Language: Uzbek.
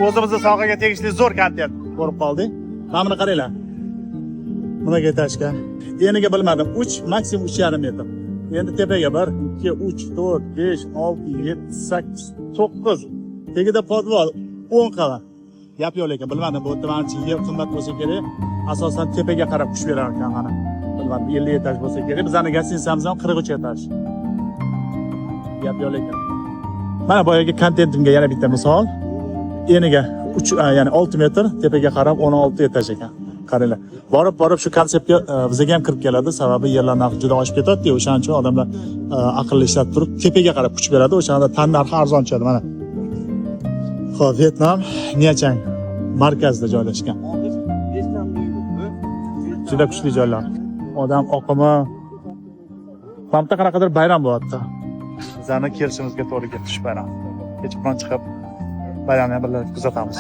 o'zimizni sohaga tegishli zo'r kontent ko'rib qoldik. Mana buni qaranglar. Bunaga etashgan. Eniga bilmadim, 3, maksimum 3,5 metr. Endi tepaga 1, 2, 3, 4, 5, 6, 7, 8, 9. Tegida podvol 10 qavat. Gap yo'q lekin bilmadim, bu yerda menimcha yer qimmat bo'lsa kerak. Asosan tepaga qarab kuch berar ekan mana. Bilmadim, 50 etaj bo'lsa kerak. Bizning gastinsamiz ham 43 etaj. Gap yo'q lekin. Mana boyagi kontentimga yana bitta misol. Eniga 3 ya'ni 6 metr, tepaga qarab 16 etaj ekan. Qaranglar. Borib shu konseptga bizga ham kirib keladi. Sababi yerlar narxi juda oshib ketadi-ku, o'shaning uchun odamlar aqlli ishlab turib tepaga qarab kuch beradi. O'shanda tan narxi arzon tushadi mana. Xo'p, Vyetnam Niachang markazida joylashgan. Juda kuchli joylar. Odam oqimi. Pamta qanaqadir bayram bo'lyapti. Bizlarning kelishimizga to'g'ri kelib tush bayram. Kechqurun chiqib bayramni birga kuzatamiz.